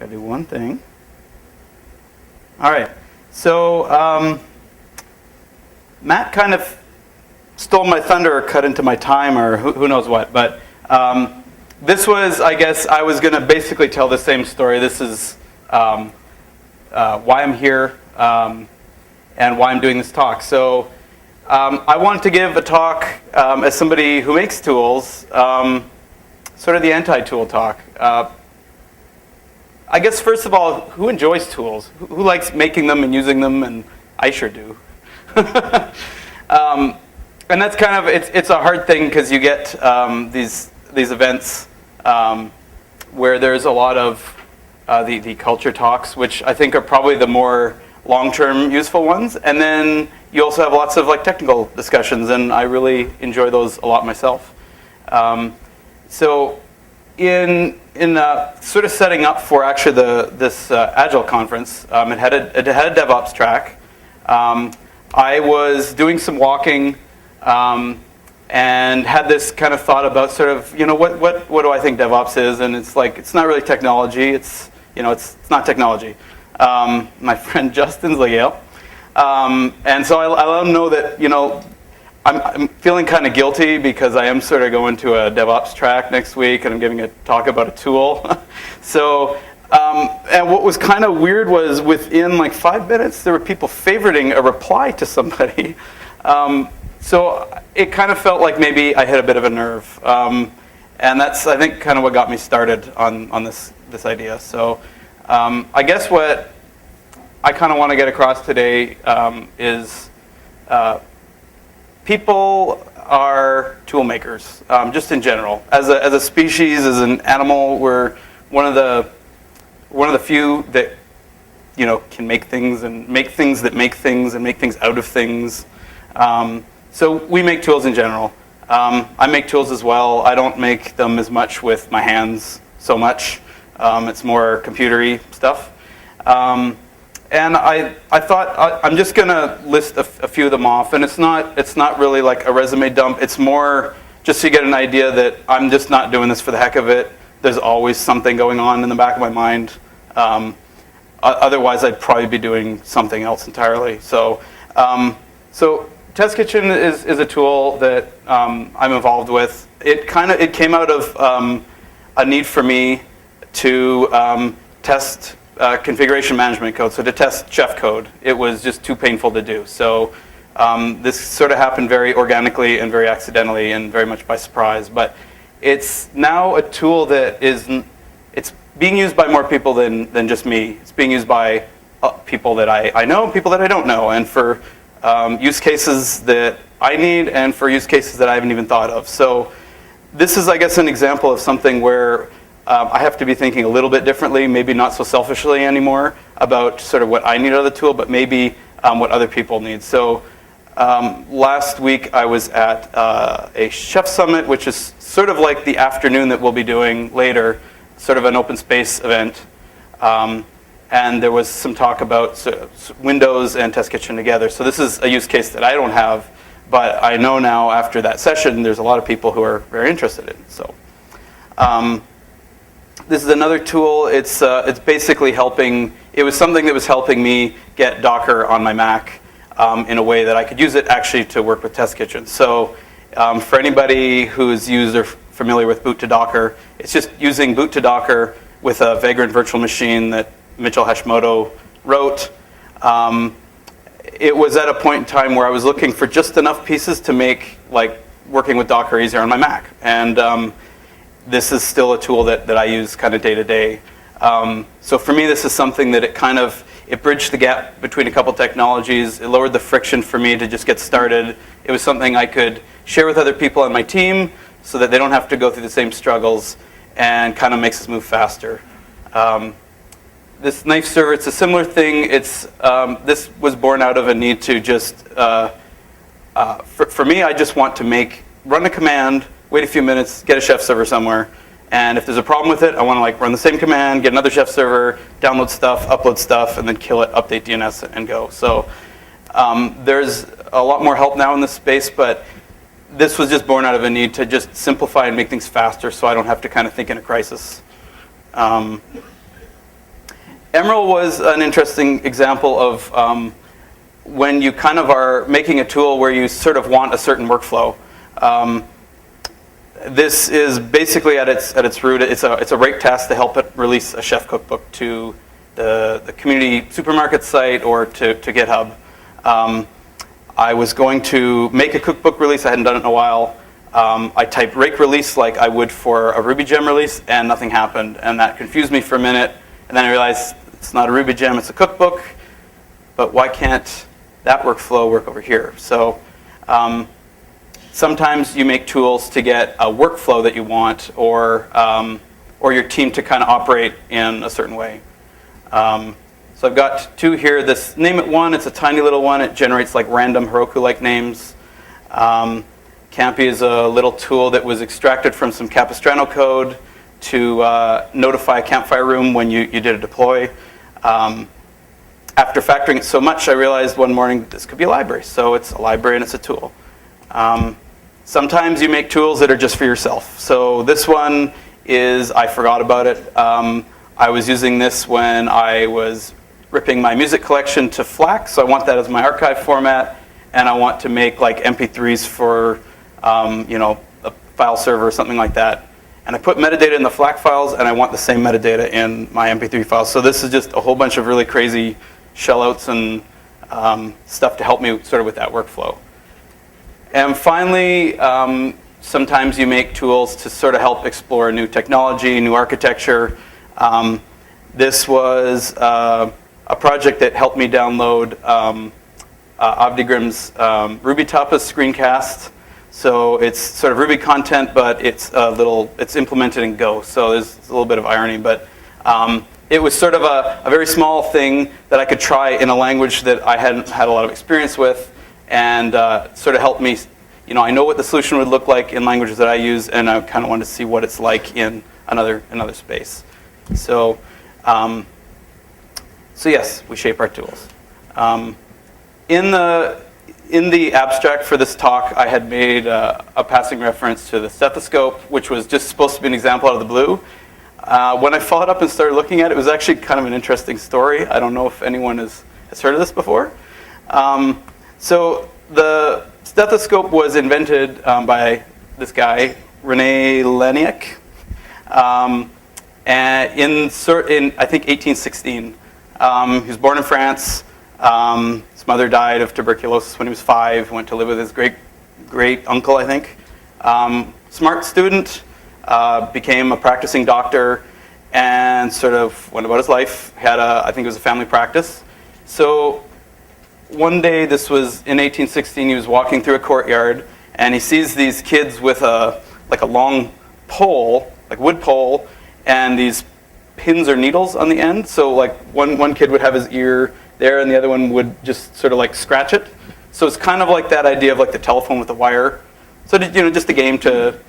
Gotta do one thing. All right. So Matt kind of stole my thunder or cut into my time or who knows what. But this was, I guess, I was going to basically tell the same story. This is why I'm here and why I'm doing this talk. So I wanted to give a talk as somebody who makes tools, sort of the anti-tool talk. I guess, first of all, who enjoys tools? Who likes making them and using them? And I sure do. And that's kind of, it's a hard thing because you get these events where there's a lot of the culture talks, which I think are probably the more long-term useful ones. And then you also have lots of like technical discussions, and I really enjoy those a lot myself. So in sort of setting up for actually this Agile conference, it had a DevOps track. I was doing some walking and had this kind of thought about sort of, what do I think DevOps is? And it's like, it's not really technology. It's not technology. My friend Justin's like, yep. And so I let him know that, I'm feeling kind of guilty because I am sort of going to a DevOps track next week and I'm giving a talk about a tool. So, and what was kind of weird was within like 5 minutes, there were people favoriting a reply to somebody. So it kind of felt like maybe I hit a bit of a nerve. And that's, I think, kind of what got me started on this idea. So I guess what I kind of want to get across today is people are tool makers, just in general. As a species, as an animal, we're one of the few that can make things and make things that make things and make things out of things. So we make tools in general. I make tools as well. I don't make them as much with my hands so much. It's more computery stuff. And I thought I'm just going to list a few of them off, and it's not really like a resume dump. It's more just so you get an idea that I'm just not doing this for the heck of it. There's always something going on in the back of my mind. Otherwise, I'd probably be doing something else entirely. So Test Kitchen is a tool that I'm involved with. It came out of a need for me to test configuration management code, so to test chef code. It was just too painful to do. So this sort of happened very organically and very accidentally and very much by surprise. But it's now a tool that it's being used by more people than just me. It's being used by people that I know, people that I don't know, and for use cases that I need and for use cases that I haven't even thought of. So this is, I guess, an example of something where I have to be thinking a little bit differently, maybe not so selfishly anymore about sort of what I need out of the tool, but maybe what other people need. So last week I was at a chef summit, which is sort of like the afternoon that we'll be doing later, sort of an open space event. And there was some talk about Windows and Test Kitchen together. So this is a use case that I don't have, but I know now after that session, there's a lot of people who are very interested in it. So this is another tool. It's basically helping. It was something that was helping me get Docker on my Mac in a way that I could use it actually to work with Test Kitchen. So for anybody who's used or familiar with boot to Docker, it's just using boot to Docker with a Vagrant virtual machine that Mitchell Hashimoto wrote. It was at a point in time where I was looking for just enough pieces to make like working with Docker easier on my Mac. And this is still a tool that I use kind of day to day. So for me, this is something that it bridged the gap between a couple technologies. It lowered the friction for me to just get started. It was something I could share with other people on my team so that they don't have to go through the same struggles, and kind of makes us move faster. This knife server, it's a similar thing. This was born out of a need to just, for me, I just want to run a command, wait a few minutes, get a chef server somewhere, and if there's a problem with it, I want to run the same command, get another chef server, download stuff, upload stuff, and then kill it, update DNS, and go. So there's a lot more help now in this space, but this was just born out of a need to just simplify and make things faster so I don't have to kind of think in a crisis. Emerald was an interesting example of when you kind of are making a tool where you sort of want a certain workflow. This is basically at its root, it's a rate test to help it release a chef cookbook to the community supermarket site or to GitHub. I was going to make a cookbook release. I hadn't done it in a while. I typed rake release like I would for a Ruby gem release, and nothing happened. And that confused me for a minute. And then I realized it's not a Ruby gem, it's a cookbook. But why can't that workflow work over here? So sometimes you make tools to get a workflow that you want, or your team to kind of operate in a certain way. So I've got two here. This name it one, it's a tiny little one. It generates like random Heroku-like names. Campy is a little tool that was extracted from some Capistrano code to notify a campfire room when you did a deploy. After factoring it so much, I realized one morning this could be a library. So it's a library and it's a tool. Sometimes you make tools that are just for yourself. So this one is, I forgot about it. I was using this when I was ripping my music collection to FLAC, so I want that as my archive format, and I want to make like MP3s for a file server or something like that. And I put metadata in the FLAC files, and I want the same metadata in my MP3 files. So this is just a whole bunch of really crazy shellouts and stuff to help me sort of with that workflow. And finally, sometimes you make tools to sort of help explore new technology, new architecture. This was a project that helped me download Avdigrim's Ruby Tapas screencast. So it's sort of Ruby content, but it's implemented in Go. So there's a little bit of irony, but it was sort of a very small thing that I could try in a language that I hadn't had a lot of experience with, and sort of helped me. I know what the solution would look like in languages that I use, and I kind of wanted to see what it's like in another space. So, so yes, we shape our tools. In the abstract for this talk, I had made a passing reference to the Stethoscope, which was just supposed to be an example out of the blue. When I followed up and started looking at it, it was actually kind of an interesting story. I don't know if anyone has heard of this before. So the Stethoscope was invented by this guy, René Leniak, and in I think 1816. He was born in France. His mother died of tuberculosis when he was 5. Went to live with his great uncle, I think. Smart student, became a practicing doctor, and sort of went about his life. Had I think it was a family practice. So one day, this was in 1816. He was walking through a courtyard, and he sees these kids with a long pole, like wood pole, and these pins or needles on the end. So like one kid would have his ear there, and the other one would just sort of like scratch it. So it's kind of like that idea of like the telephone with the wire. So just a game to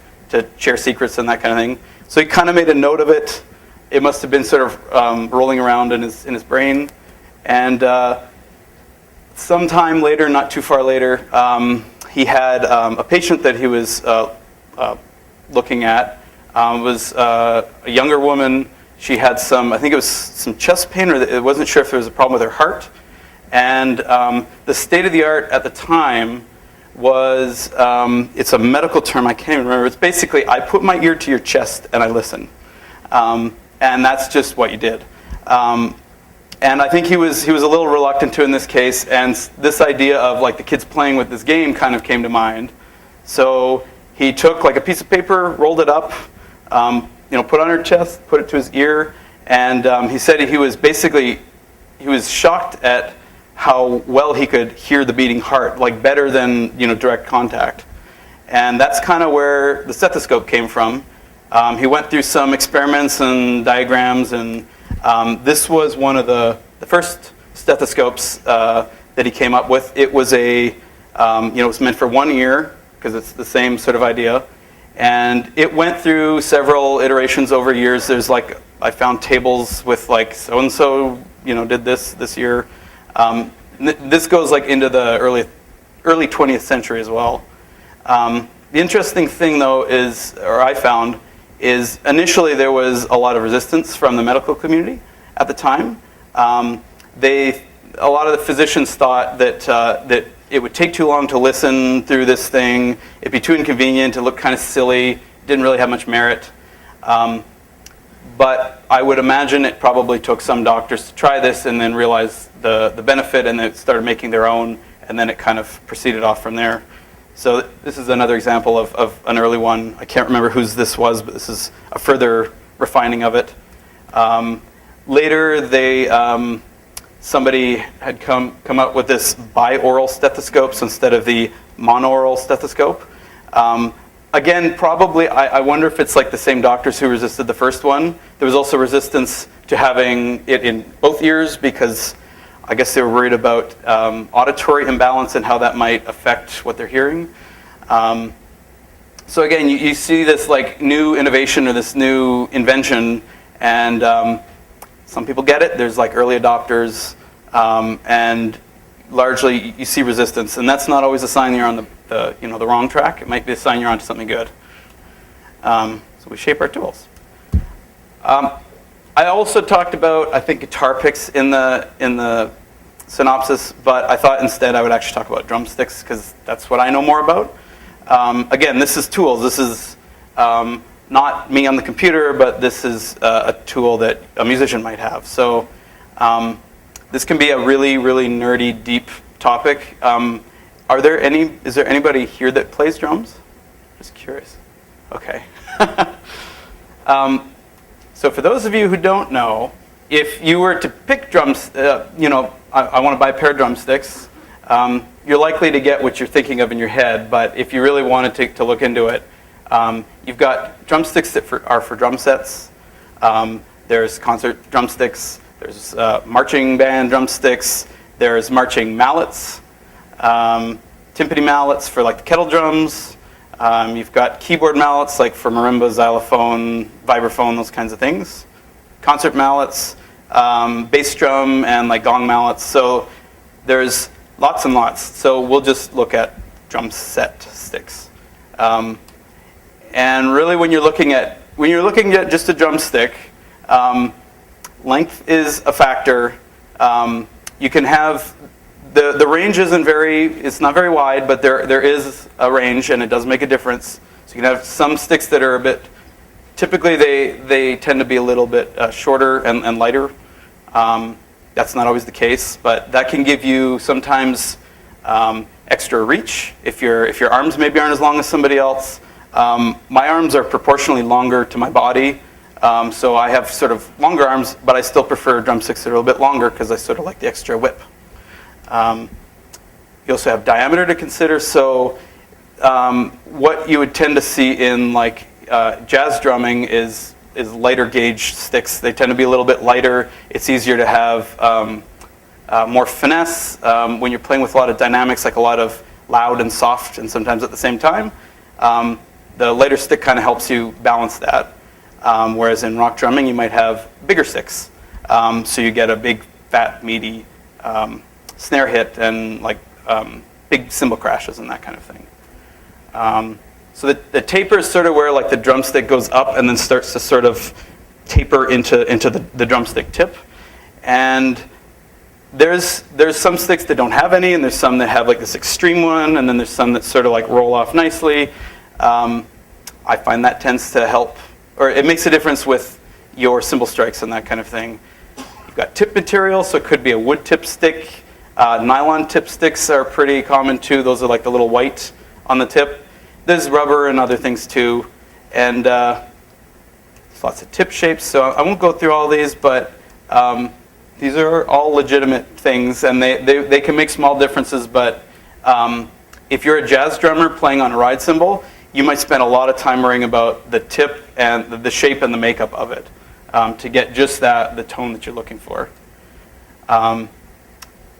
share secrets and that kind of thing. So he kind of made a note of it. It must have been sort of rolling around in his brain. And sometime later, not too far later, he had a patient that he was looking at. Was a younger woman. She had I think it was some chest pain, or it wasn't sure if there was a problem with her heart. And the state of the art at the time was, it's a medical term, I can't even remember. It's basically, I put my ear to your chest and I listen. And that's just what you did. And I think he was a little reluctant to in this case, and this idea of like the kids playing with this game kind of came to mind. So he took like a piece of paper, rolled it up, put it on her chest, put it to his ear, and he said he was shocked at how well he could hear the beating heart, like better than direct contact. And that's kind of where the stethoscope came from. He went through some experiments and diagrams, and this was one of the first stethoscopes that he came up with. It was it was meant for one ear, because it's the same sort of idea. And it went through several iterations over years. There's I found tables with so-and-so, did this year. This goes into the early 20th century as well. The interesting thing though I found, is initially there was a lot of resistance from the medical community at the time. A lot of the physicians thought that it would take too long to listen through this thing. It'd be too inconvenient. It looked kind of silly. Didn't really have much merit. But I would imagine it probably took some doctors to try this and then realize the benefit, and then started making their own, and then it kind of proceeded off from there. So this is another example of an early one. I can't remember whose this was, but this is a further refining of it. Later, somebody had come up with this bi-oral stethoscope, so instead of the monaural stethoscope. Again, probably, I wonder if it's like the same doctors who resisted the first one. There was also resistance to having it in both ears because I guess they were worried about auditory imbalance and how that might affect what they're hearing. So again, you see this like new innovation or this new invention, and some people get it. There's like early adopters, and largely you see resistance, and that's not always a sign you're on the wrong track. It might be a sign you're onto something good. So we shape our tools. I also talked about, I think, guitar picks in the synopsis, but I thought instead I would actually talk about drumsticks because that's what I know more about. Again, this is tools. This is not me on the computer, but this is a tool that a musician might have. So this can be a really, really nerdy, deep topic. Is there anybody here that plays drums? Just curious. Okay. So for those of you who don't know, if you were to pick drums, I want to buy a pair of drumsticks, you're likely to get what you're thinking of in your head, but if you really wanted to look into it, you've got drumsticks that are for drum sets. There's concert drumsticks. There's marching band drumsticks. There's marching mallets, timpani mallets for like the kettle drums. You've got keyboard mallets like for marimba, xylophone, vibraphone, those kinds of things. Concert mallets, bass drum, and like gong mallets. So there's lots and lots. So we'll just look at drum set sticks. And really, when you're looking at just a drumstick, length is a factor. You can have the range it's not very wide, but there is a range, and it does make a difference. So you can have some sticks that are a bit. Typically, they tend to be a little bit shorter and lighter. That's not always the case, but that can give you sometimes extra reach if your arms maybe aren't as long as somebody else. My arms are proportionally longer to my body, so I have sort of longer arms, but I still prefer drumsticks that are a little bit longer because I sort of like the extra whip. You also have diameter to consider. So what you would tend to see in like jazz drumming is lighter gauge sticks. They tend to be a little bit lighter. It's easier to have more finesse when you're playing with a lot of dynamics, like a lot of loud and soft, and sometimes at the same time. The lighter stick kind of helps you balance that. Whereas in rock drumming, you might have bigger sticks. So you get a big, fat, meaty snare hit and like big cymbal crashes and that kind of thing. So the taper is sort of where like the drumstick goes up and then starts to sort of taper into the drumstick tip. And there's some sticks that don't have any, and there's some that have like this extreme one, and then there's some that sort of like roll off nicely. I find that tends to help, or it makes a difference with your cymbal strikes and that kind of thing. You've got tip material, so it could be a wood tip stick. Nylon tip sticks are pretty common too. Those are like the little white on the tip. There's rubber and other things too. And there's lots of tip shapes, so I won't go through all these, but these are all legitimate things, and they can make small differences, but if you're a jazz drummer playing on a ride cymbal, you might spend a lot of time worrying about the tip and the shape and the makeup of it to get just the tone that you're looking for.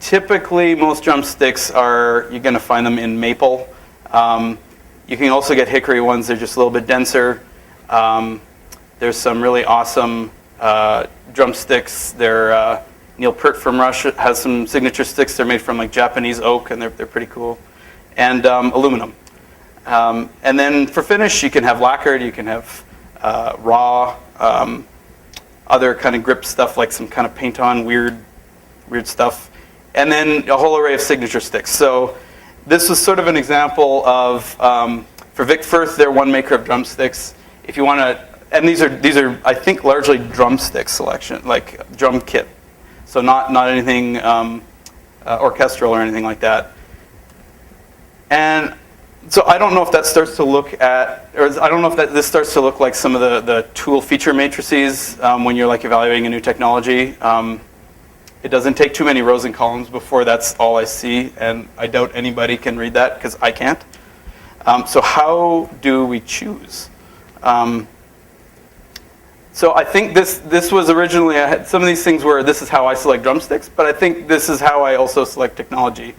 Typically, most drumsticks you're going to find them in maple. You can also get hickory ones. They're just a little bit denser. There's some really awesome drumsticks. Neil Peart from Russia has some signature sticks. They're made from like Japanese oak, and they're pretty cool. And aluminum. And then for finish, you can have lacquered, you can have raw. other kind of grip stuff like some kind of paint-on weird stuff, and then a whole array of signature sticks. So this was sort of an example of, for Vic Firth, they're one maker of drumsticks. If you want to, and these are I think largely drumstick selection, like drum kit. So not anything orchestral or anything like that. And so I don't know if that starts to look at, or I don't know if this starts to look like some of the tool feature matrices when you're like evaluating a new technology. It doesn't take too many rows and columns before that's all I see, and I doubt anybody can read that because I can't. So how do we choose? So I think this was originally, I had some of these things where this is how I select drumsticks, but I think this is how I also select technology.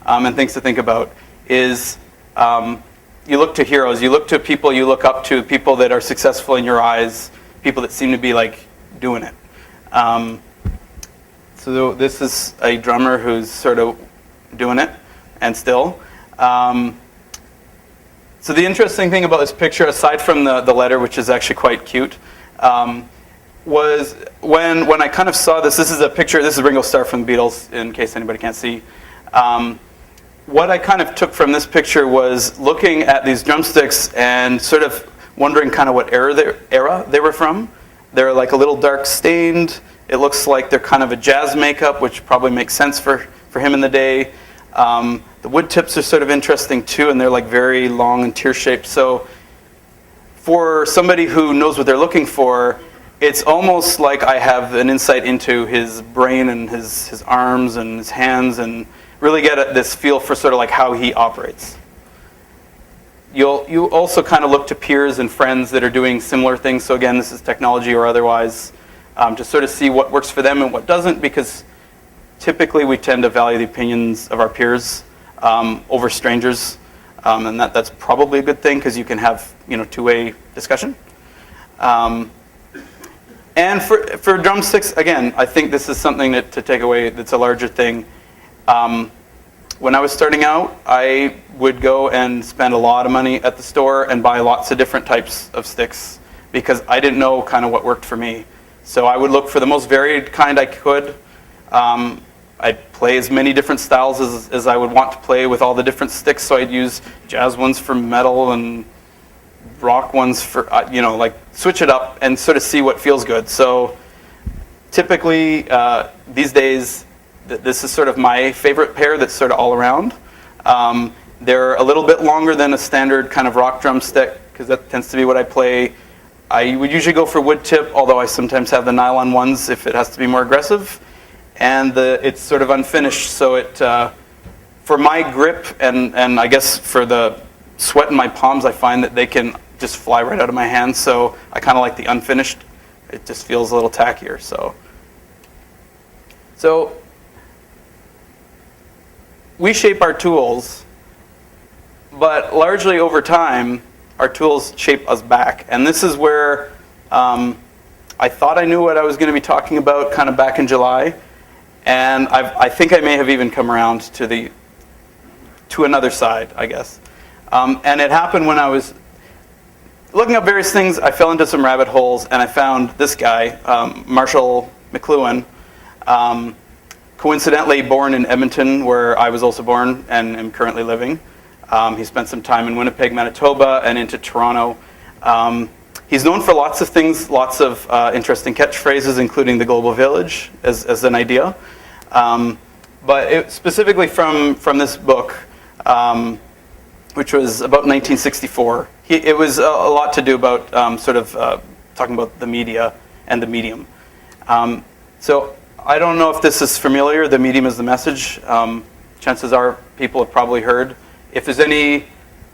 And things to think about is you look to heroes, you look to people you look up to, people that are successful in your eyes, people that seem to be like doing it. So this is a drummer who's sort of doing it, and still. So the interesting thing about this picture, aside from the letter, which is actually quite cute, was when I kind of saw this. This is a picture. This is Ringo Starr from the Beatles, in case anybody can't see. What I kind of took from this picture was looking at these drumsticks and sort of wondering kind of what era they were from. They're like a little dark stained. It looks like they're kind of a jazz makeup, which probably makes sense for him in the day. The wood tips are sort of interesting too, and they're like very long and tear-shaped. So for somebody who knows what they're looking for, it's almost like I have an insight into his brain and his arms and his hands, and really get this feel for sort of like how he operates. You also kind of look to peers and friends that are doing similar things. So again, this is technology or otherwise, to sort of see what works for them and what doesn't, because typically we tend to value the opinions of our peers over strangers, and that's probably a good thing because you can have two-way discussion. And for drumsticks, again, I think this is something to take away that's a larger thing. When I was starting out, I would go and spend a lot of money at the store and buy lots of different types of sticks because I didn't know kind of what worked for me. So I would look for the most varied kind I could. I'd play as many different styles as I would want to play with all the different sticks. So I'd use jazz ones for metal and rock ones for, like switch it up and sort of see what feels good. So typically these days, this is sort of my favorite pair that's sort of all around. They're a little bit longer than a standard kind of rock drumstick because that tends to be what I play. I would usually go for wood tip, although I sometimes have the nylon ones if it has to be more aggressive. And it's sort of unfinished, so it for my grip and I guess for the sweat in my palms, I find that they can just fly right out of my hands. So I kind of like the unfinished. It just feels a little tackier. So we shape our tools, but largely over time, our tools shape us back. And this is where I thought I knew what I was going to be talking about kind of back in July. And I think I may have even come around to another side, I guess. And it happened when I was looking up various things. I fell into some rabbit holes, and I found this guy, Marshall McLuhan, coincidentally born in Edmonton, where I was also born and am currently living. He spent some time in Winnipeg, Manitoba, and into Toronto. He's known for lots of things, lots of interesting catchphrases, including the global village as an idea. But specifically from this book, which was about 1964, it was a lot to do about talking about the media and the medium. So I don't know if this is familiar. The medium is the message. Chances are people have probably heard. If there's any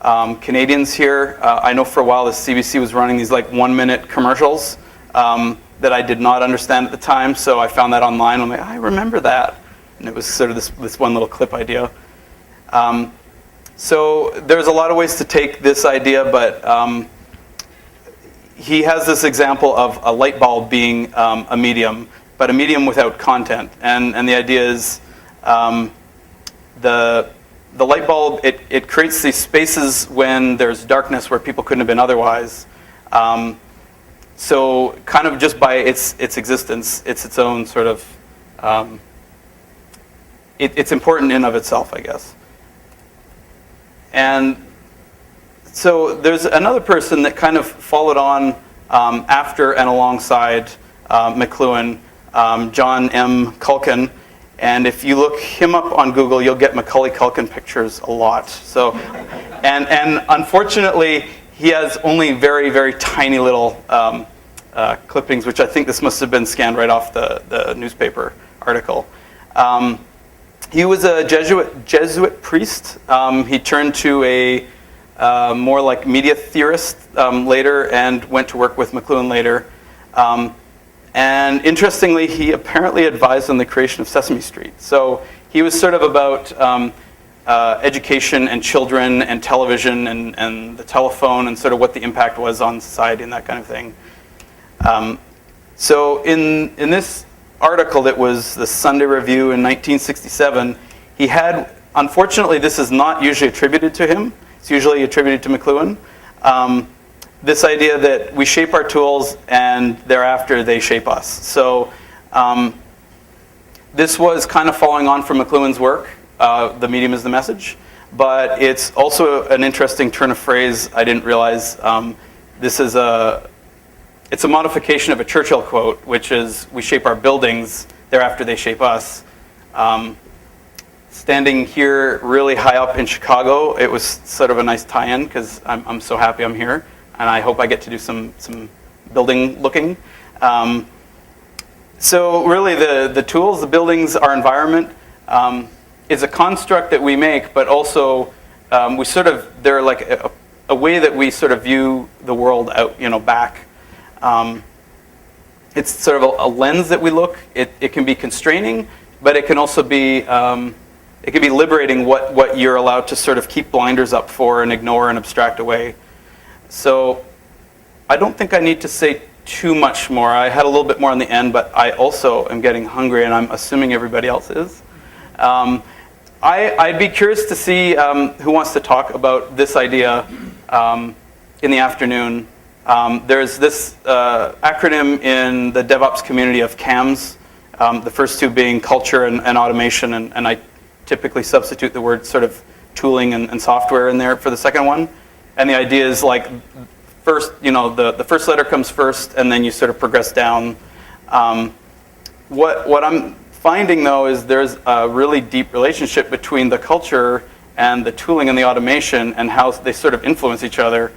Canadians here, I know for a while the CBC was running these like 1-minute commercials that I did not understand at the time. So I found that online. I'm like, I remember that. And it was sort of this one little clip idea. So there's a lot of ways to take this idea, but he has this example of a light bulb being a medium, but a medium without content. And the idea is the light bulb, it creates these spaces when there's darkness where people couldn't have been otherwise. So kind of just by its existence, it's its own sort of, it's important in of itself, I guess. And so there's another person that kind of followed on after and alongside McLuhan, John M. Culkin. And if you look him up on Google, you'll get Macaulay Culkin pictures a lot. So, and unfortunately, he has only very, very tiny little clippings, which I think this must have been scanned right off the newspaper article. He was a Jesuit priest. He turned to a more like media theorist later and went to work with McLuhan later. And interestingly, he apparently advised on the creation of Sesame Street. So he was sort of about education and children and television and the telephone and sort of what the impact was on society and that kind of thing. So in this article that was the Sunday Review in 1967, he had, unfortunately this is not usually attributed to him, it's usually attributed to McLuhan, this idea that we shape our tools and thereafter they shape us. So this was kind of following on from McLuhan's work, the medium is the message, but it's also an interesting turn of phrase I didn't realize. It's a modification of a Churchill quote, which is, we shape our buildings, thereafter they shape us. Standing here really high up in Chicago, it was sort of a nice tie-in, because I'm so happy I'm here, and I hope I get to do some building looking. So really the tools, the buildings, our environment, is a construct that we make, but also they're like a way that we sort of view the world out, back. It's sort of a lens that we look. It can be constraining, but it can also be liberating what you're allowed to sort of keep blinders up for and ignore and abstract away. So I don't think I need to say too much more. I had a little bit more on the end, but I also am getting hungry, and I'm assuming everybody else is. I'd be curious to see who wants to talk about this idea in the afternoon. There's this acronym in the DevOps community of CAMS, the first two being culture and automation, and I typically substitute the word sort of tooling and software in there for the second one. And the idea is like first, the first letter comes first, and then you sort of progress down. What I'm finding though is there's a really deep relationship between the culture and the tooling and the automation and how they sort of influence each other.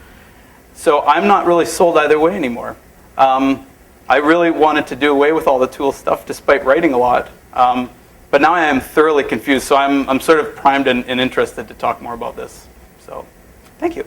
So I'm not really sold either way anymore. I really wanted to do away with all the tool stuff despite writing a lot. But now I am thoroughly confused, so I'm sort of primed and interested to talk more about this. So thank you.